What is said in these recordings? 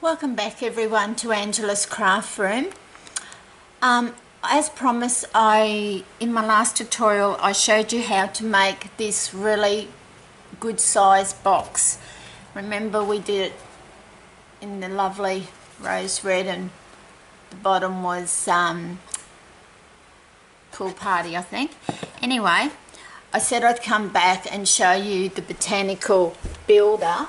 Welcome back everyone to Angela's Craft Room. As promised, in my last tutorial I showed you how to make this really good size box. Remember we did it in the lovely rose red and the bottom was pool party, I think. Anyway, I said I'd come back and show you the Botanical Builder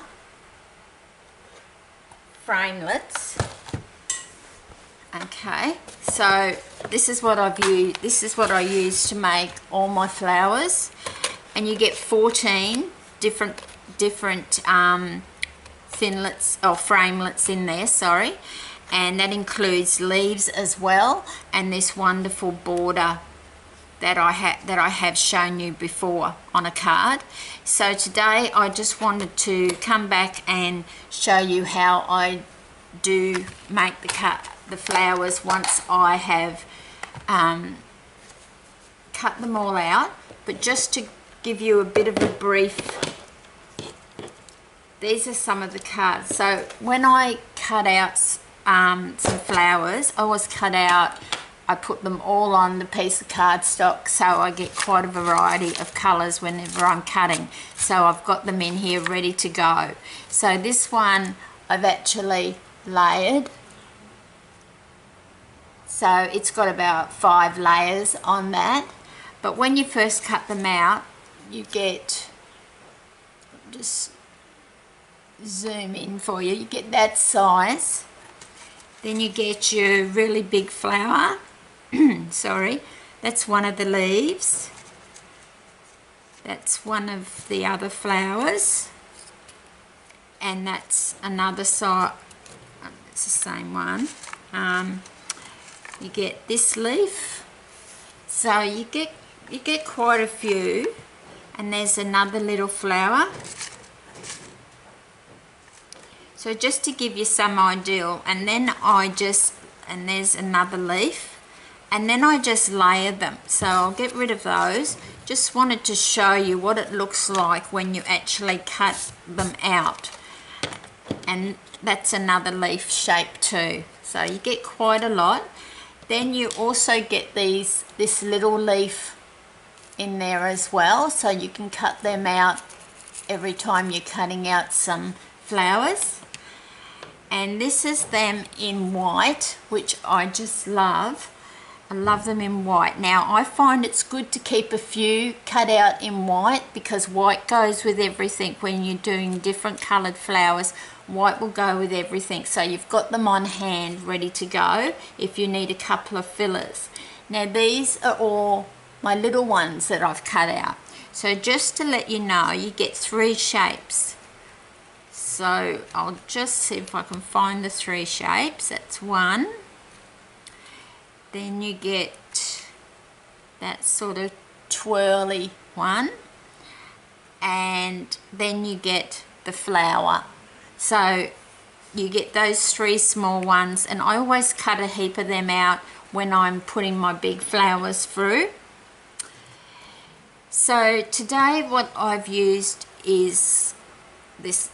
Framelits. Okay, so this is what I've used. This is what I use to make all my flowers, and you get 14 different thinlits or framelits in there. Sorry, and that includes leaves as well, and this wonderful border that I have shown you before on a card. So today I just wanted to come back and show you how I do make the flowers once I have cut them all out. But just to give you a bit of a brief, these are some of the cards. So when I cut out some flowers, I put them all on the piece of cardstock, so I get quite a variety of colours whenever I'm cutting. So I've got them in here ready to go. So this one I've actually layered. So it's got about 5 layers on that. But when you first cut them out, you get, just zoom in for you, you get that size. Then you get your really big flower. Sorry, that's one of the leaves. That's one of the other flowers. And that's another side. It's the same one. You get this leaf. So you get quite a few. And there's another little flower. So just to give you some idea, and then and there's another leaf, and then I just layer them. So I'll get rid of those. Just wanted to show you what it looks like when you actually cut them out. And that's another leaf shape too. So you get quite a lot. Then you also get this little leaf in there as well, so you can cut them out every time you're cutting out some flowers. And this is them in white, which I just love. I love them in white. Now I find it's good to keep a few cut out in white, because white goes with everything. When you're doing different coloured flowers, white will go with everything. So you've got them on hand ready to go if you need a couple of fillers. Now these are all my little ones that I've cut out. So just to let you know, you get 3 shapes. So I'll just see if I can find the 3 shapes. That's one. Then you get that sort of twirly one. And then you get the flower. So you get those 3 small ones. And I always cut a heap of them out when I'm putting my big flowers through. So today what I've used is this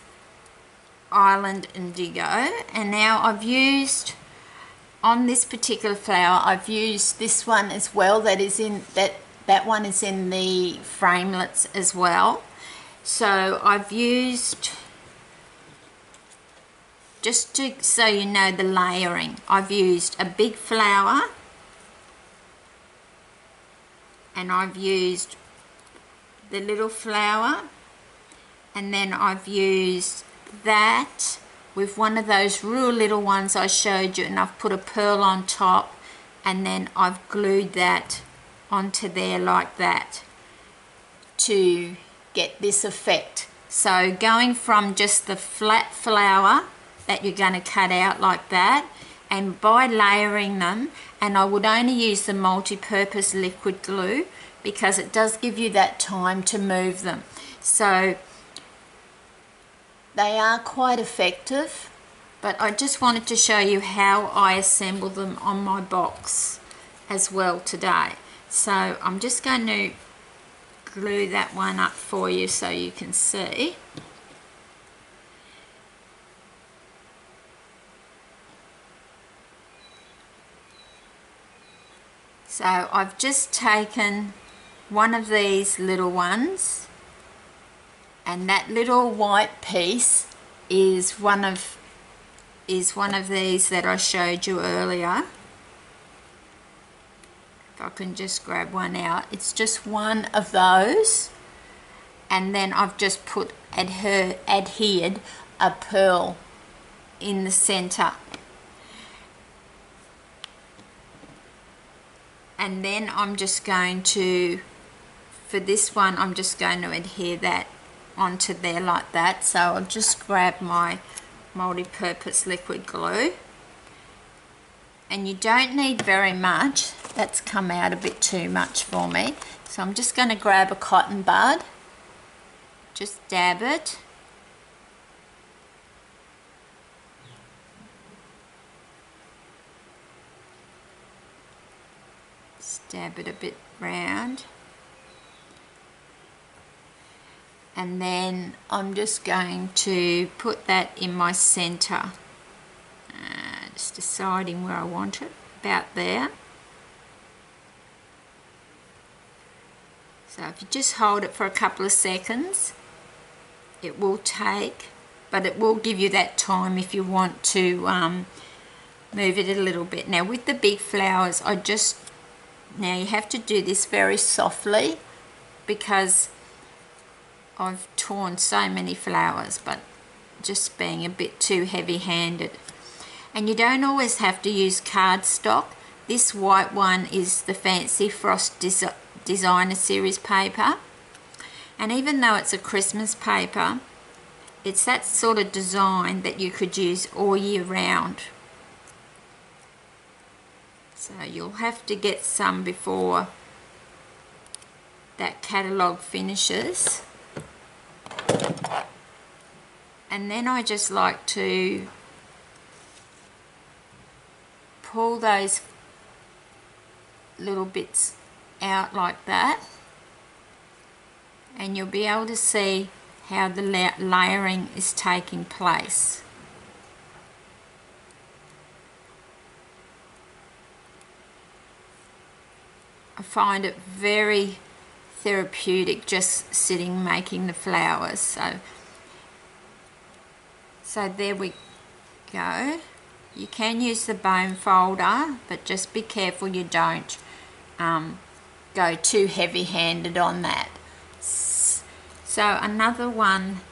Island Indigo, and now I've used on this particular flower, I've used this one as well. That is in that one is in the framelits as well. So I've used, just to so you know the layering, I've used a big flower, and I've used the little flower, and then I've used that with one of those real little ones I showed you, and I've put a pearl on top, and then I've glued that onto there like that to get this effect. So going from just the flat flower that you're going to cut out like that, and by layering them, and I would only use the multi-purpose liquid glue because it does give you that time to move them. So they are quite effective, but I just wanted to show you how I assemble them on my box as well today. So I'm just going to glue that one up for you so you can see. So I've just taken one of these little ones, and that little white piece is one of these that I showed you earlier. If I can just grab one out, it's just one of those, and then I've just put adhered a pearl in the center. And then I'm just going to, for this one, I'm just going to adhere that onto there like that. So I'll just grab my multi-purpose liquid glue. And you don't need very much. That's come out a bit too much for me. So I'm just going to grab a cotton bud, just dab it. Dab it a bit round, and then I'm just going to put that in my center, just deciding where I want it, about there. So if you just hold it for a couple of seconds, it will take, but it will give you that time if you want to move it a little bit. Now with the big flowers, now you have to do this very softly because I've torn so many flowers, but just being a bit too heavy-handed. And you don't always have to use cardstock. This white one is the Fancy Frost Designer Series paper. And even though it's a Christmas paper, it's that sort of design that you could use all year round. So you'll have to get some before that catalogue finishes. And then I just like to pull those little bits out like that, and you'll be able to see how the layering is taking place. I find it very therapeutic just sitting making the flowers. So there we go. You can use the bone folder, but just be careful you don't go too heavy-handed on that. So another one,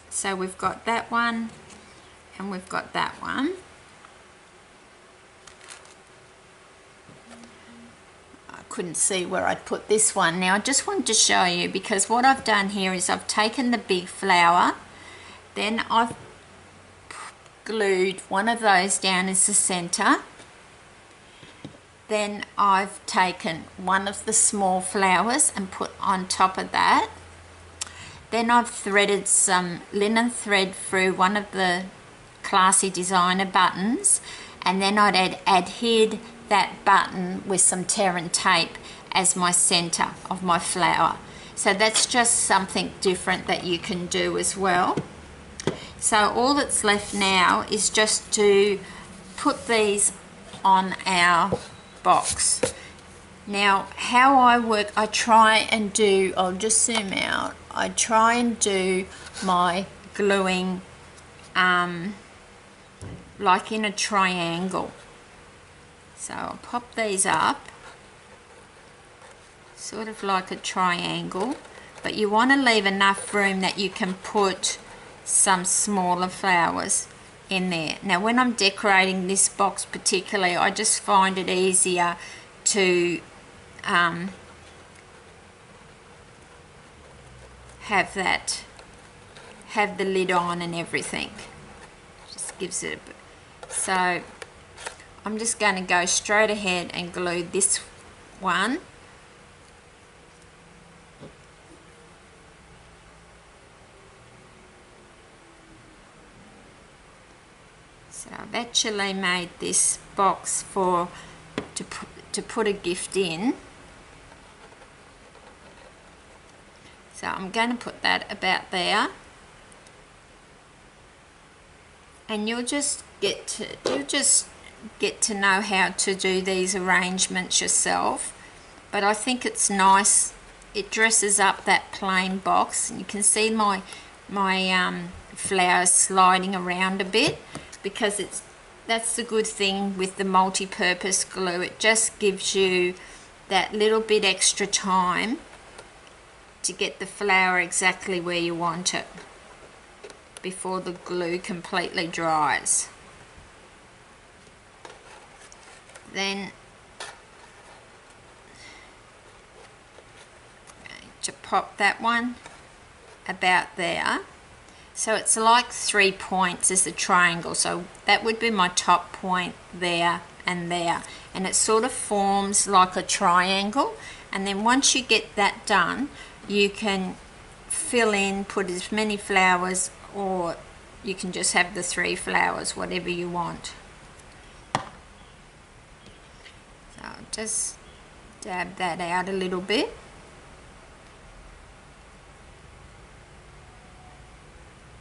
so we've got that one and we've got that one. Couldn't see where I'd put this one. Now I just wanted to show you, because what I've done here is I've taken the big flower, then I've glued one of those down as the center, then I've taken one of the small flowers and put on top of that, then I've threaded some linen thread through one of the classy designer buttons, and then I'd adhered that button with some Terran tape as my center of my flower. So that's just something different that you can do as well. So all that's left now is just to put these on our box. Now how I work, I try and do, I'll just zoom out, I try and do my gluing like in a triangle. So I'll pop these up, sort of like a triangle, but you want to leave enough room that you can put some smaller flowers in there. Now when I'm decorating this box particularly, I just find it easier to have the lid on and everything. Just gives it a bit. So I'm just going to go straight ahead and glue this one. So I've actually made this box to put a gift in. So I'm going to put that about there. And you'll just get to know how to do these arrangements yourself, but I think it's nice. It dresses up that plain box, and you can see my flowers sliding around a bit, because that's the good thing with the multi-purpose glue. It just gives you that little bit extra time to get the flower exactly where you want it before the glue completely dries. Then to pop that one about there, so it's like 3 points is the triangle, so that would be my top point there and there, and it sort of forms like a triangle. And then once you get that done, you can fill in, put as many flowers, or you can just have the 3 flowers, whatever you want. So I'll just dab that out a little bit.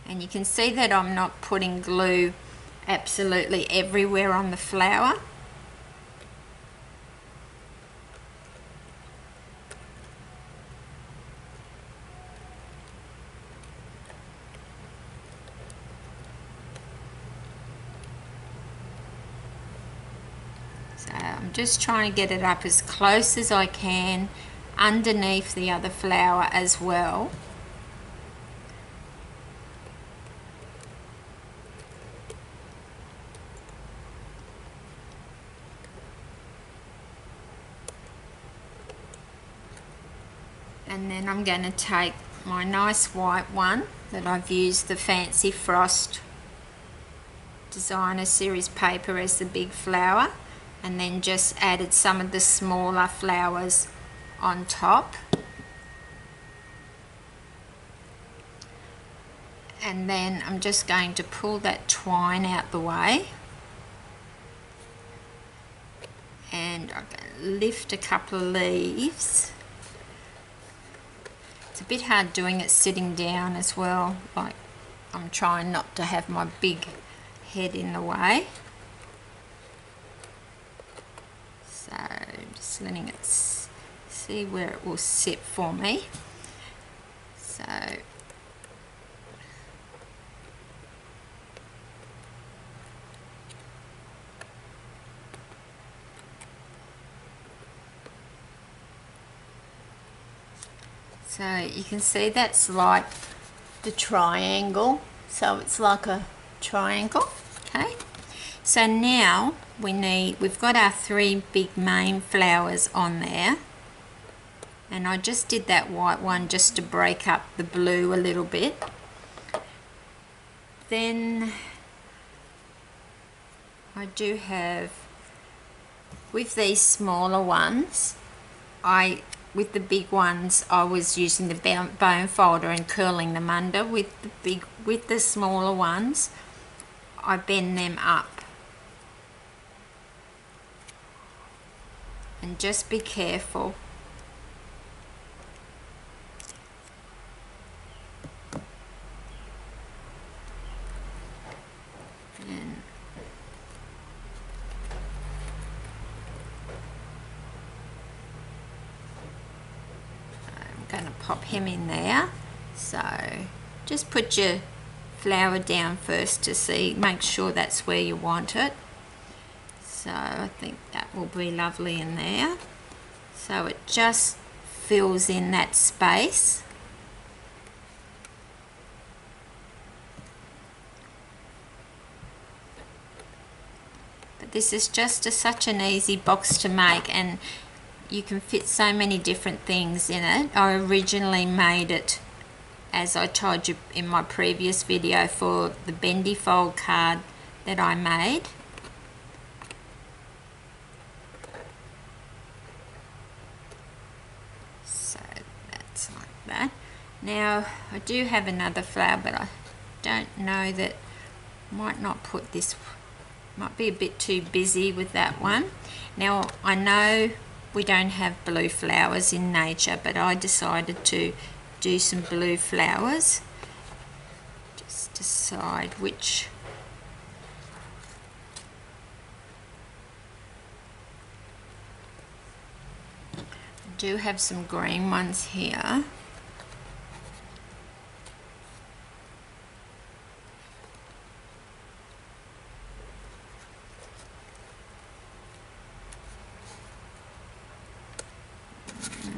And you can see that I'm not putting glue absolutely everywhere on the flower. So I'm just trying to get it up as close as I can underneath the other flower as well. And then I'm going to take my nice white one that I've used the Fancy Frost Designer Series paper as the big flower, and then just added some of the smaller flowers on top. And then I'm just going to pull that twine out the way, and I'm going to lift a couple of leaves. It's a bit hard doing it sitting down as well, like I'm trying not to have my big head in the way. So just letting it see where it will sit for me. So you can see that's like the triangle, so it's like a triangle. Okay, so now we've got our 3 big main flowers on there, and I just did that white one just to break up the blue a little bit. Then I do have, with these smaller ones, with the big ones I was using the bone folder and curling them under. With the smaller ones I bend them up, and just be careful. And I'm going to pop him in there. So just put your flower down first to see, make sure that's where you want it. So I think that will be lovely in there. So it just fills in that space. But this is just such an easy box to make, and you can fit so many different things in it. I originally made it, as I told you in my previous video, for the bendy fold card that I made. So that's like that. Now I do have another flower, but I don't know that, might not put this, might be a bit too busy with that one. Now I know we don't have blue flowers in nature, but I decided to do some blue flowers. Just decide which. do have some green ones here.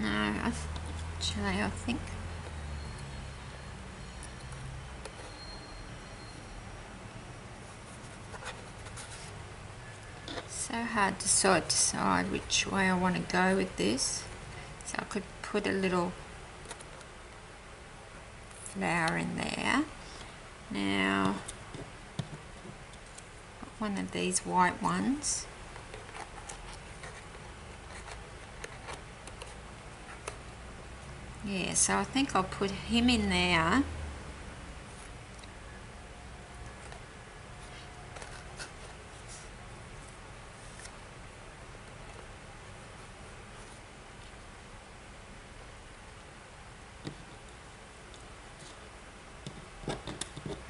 No, actually I think so hard to decide which way I want to go with this. So I could put a little flower in there. Now, one of these white ones. Yeah, so I think I'll put him in there.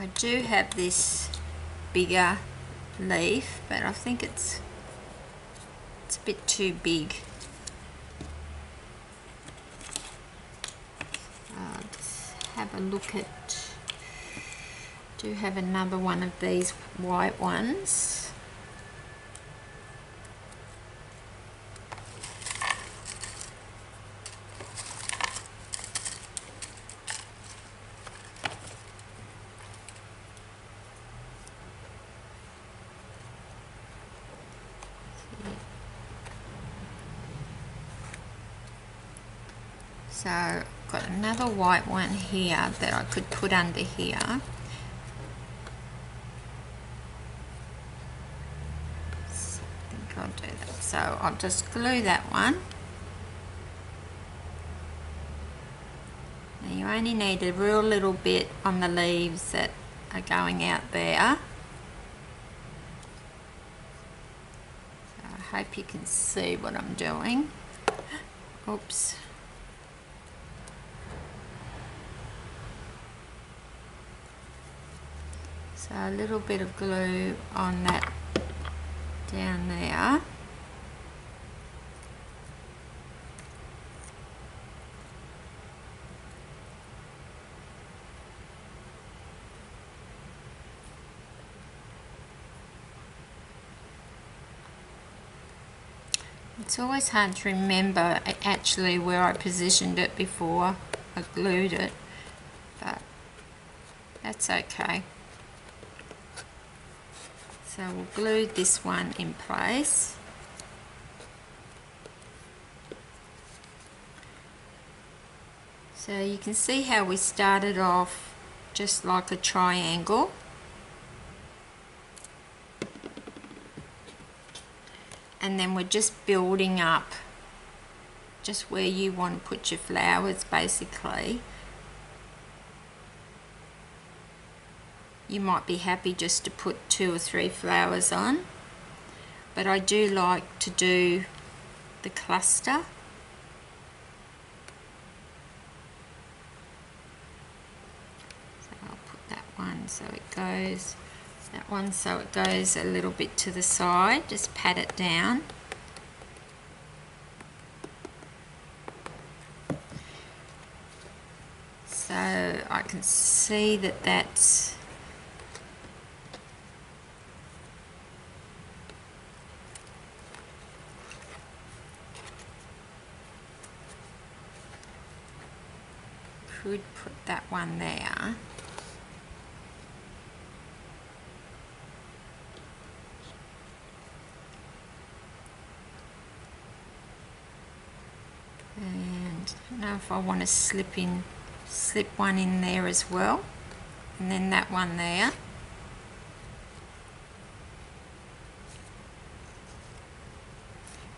I do have this bigger leaf, but I think it's a bit too big. I'll just have a look at, do have another one of these white ones. So I've got another white one here that I could put under here. I think I'll do that. So I'll just glue that one. Now you only need a real little bit on the leaves that are going out there. So I hope you can see what I'm doing. Oops. So a little bit of glue on that down there. It's always hard to remember actually where I positioned it before I glued it, but that's okay. So we'll glue this one in place. So you can see how we started off just like a triangle. And then we're just building up just where you want to put your flowers basically. You might be happy just to put 2 or 3 flowers on, but I do like to do the cluster. So I'll put that one so it goes, that one so it goes a little bit to the side, just pat it down. So I can see that that's could put that one there. And I don't know if I want to slip one in there as well, and then that one there.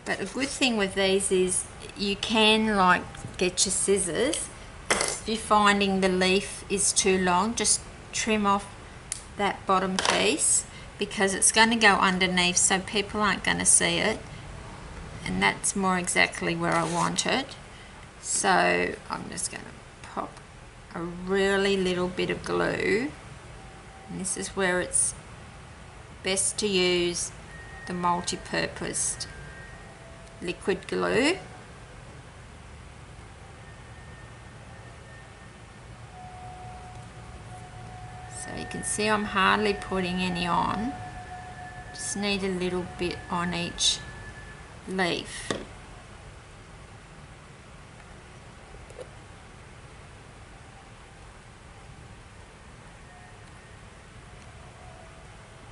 But a good thing with these is you can like get your scissors. If you're finding the leaf is too long, just trim off that bottom piece, because it's going to go underneath so people aren't going to see it, and that's more exactly where I want it. So I'm just going to pop a really little bit of glue, and this is where it's best to use the multi-purpose liquid glue. can see I'm hardly putting any on. Just need a little bit on each leaf.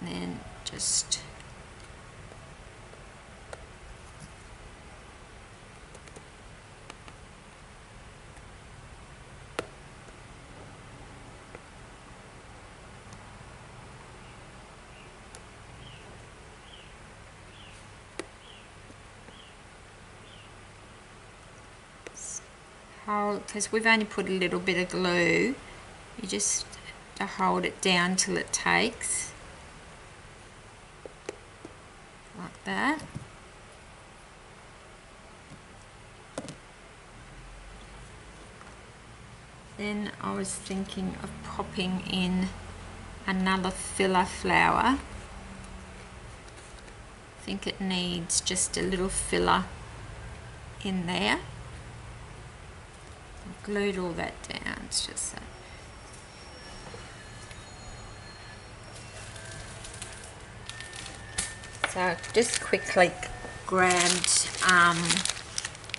And then just hold, because we've only put a little bit of glue, you just to hold it down till it takes, like that. Then I was thinking of popping in another filler flower. I think it needs just a little filler in there. I've glued all that down, it's just so. So I've just quickly grabbed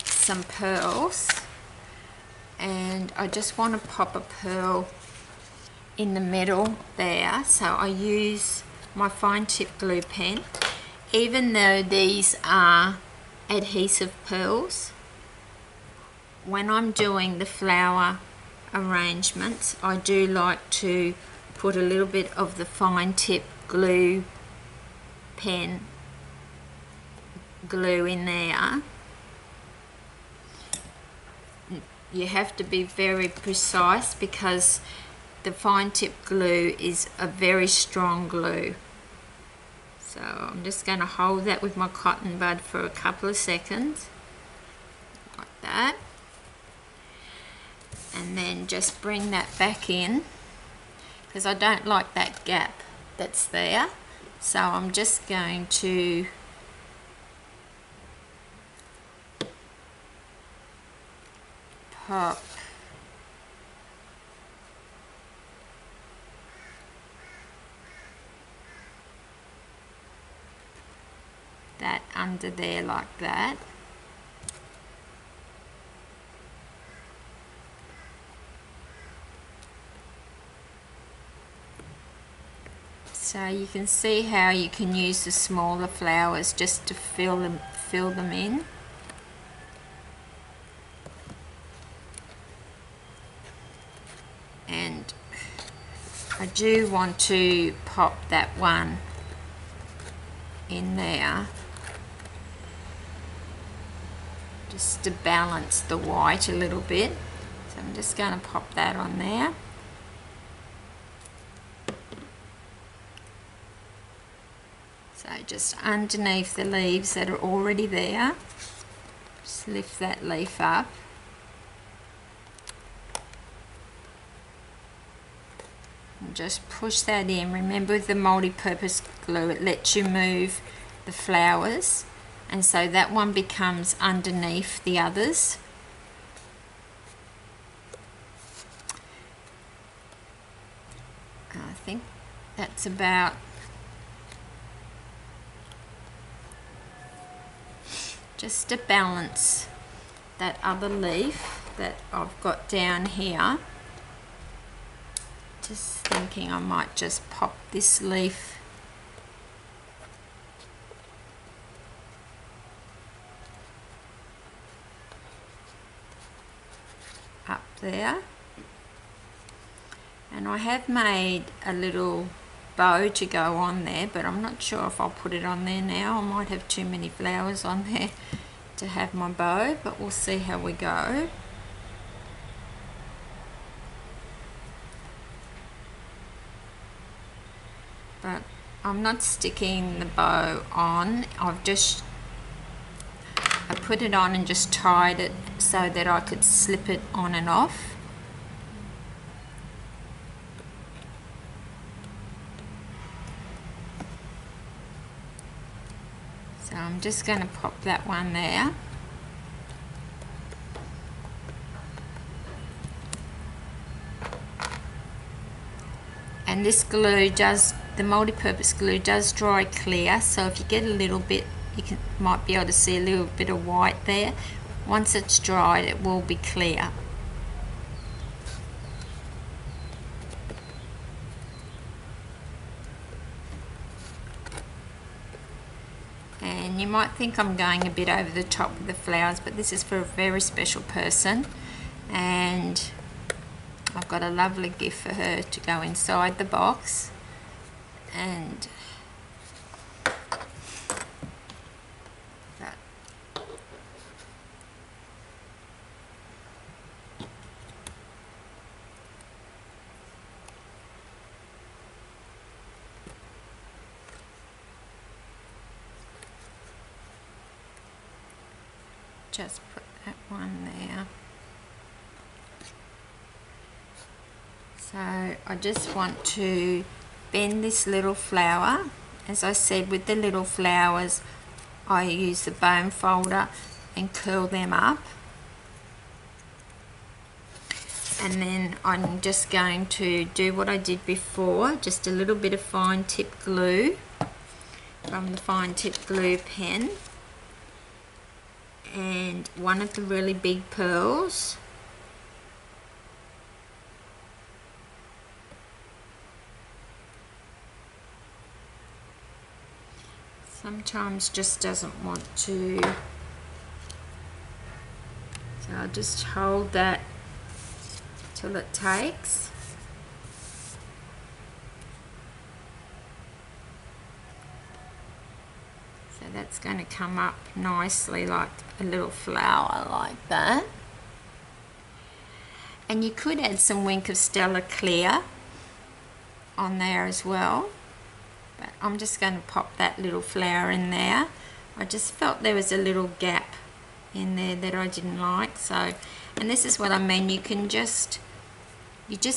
some pearls, and I just want to pop a pearl in the middle there. So I use my fine tip glue pen. Even though these are adhesive pearls, when I'm doing the flower arrangements, I do like to put a little bit of the fine tip glue pen glue in there. You have to be very precise because the fine tip glue is a very strong glue. So I'm just going to hold that with my cotton bud for a couple of seconds, like that, and then just bring that back in, because I don't like that gap that's there. So I'm just going to pop that under there like that. So you can see how you can use the smaller flowers just to fill them in. And I do want to pop that one in there just to balance the white a little bit. So I'm just going to pop that on there. So just underneath the leaves that are already there, just lift that leaf up. And just push that in. Remember, with the multi-purpose glue, it lets you move the flowers, and so that one becomes underneath the others. I think that's about just to balance that other leaf that I've got down here. Just thinking I might just pop this leaf up there. And I have made a little bow to go on there, but I'm not sure if I'll put it on there now. I might have too many flowers on there to have my bow, but we'll see how we go. But I'm not sticking the bow on. I put it on and just tied it so that I could slip it on and off. So I'm just going to pop that one there. And And this glue does, the multi-purpose glue does dry clear, so if you get a little bit, you might be able to see a little bit of white there. Once it's dried, it will be clear. And you might think I'm going a bit over the top with the flowers, but this is for a very special person, and I've got a lovely gift for her to go inside the box. And that. Just put that one there. So I just want to bend this little flower. As I said, with the little flowers, I use the bone folder and curl them up. And then I'm just going to do what I did before, just a little bit of fine tip glue from the fine tip glue pen, and one of the really big pearls. Sometimes just doesn't want to, so I'll just hold that till it takes. So that's going to come up nicely like a little flower like that. And you could add some Wink of Stella Clear on there as well. But I'm just going to pop that little flower in there. I just felt there was a little gap in there that I didn't like. So, and this is what I mean, you just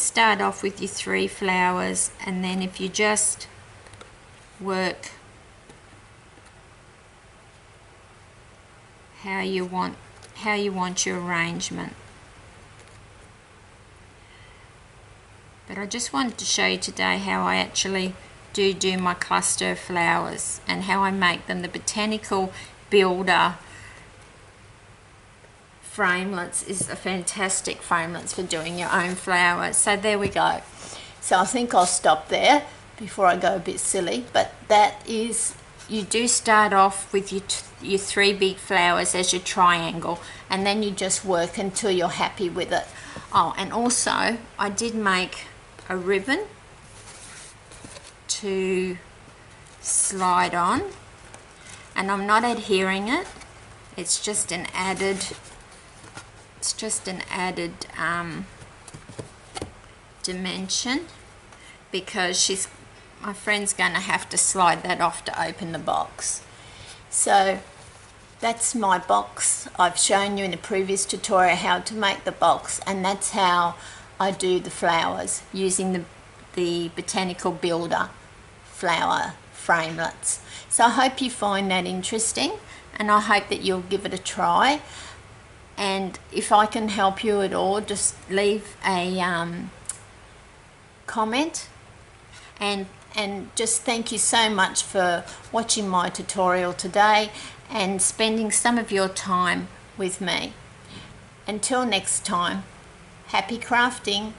start off with your 3 flowers, and then if you just work how you want your arrangement. But I just wanted to show you today how I actually do my cluster flowers and how I make them. The Botanical Builder Framelits is a fantastic framelits for doing your own flowers. So there we go. So I think I'll stop there before I go a bit silly, but that is, you do start off with your 3 big flowers as your triangle, and then you just work until you're happy with it. Oh, and also I did make a ribbon to slide on, and I'm not adhering it, it's just an added dimension, because my friend's going to have to slide that off to open the box. So that's my box. I've shown you in a previous tutorial how to make the box, and that's how I do the flowers using the Botanical Builder flower framelits. So I hope you find that interesting, and I hope that you'll give it a try. And if I can help you at all, just leave a comment, and just thank you so much for watching my tutorial today and spending some of your time with me. Until next time, happy crafting.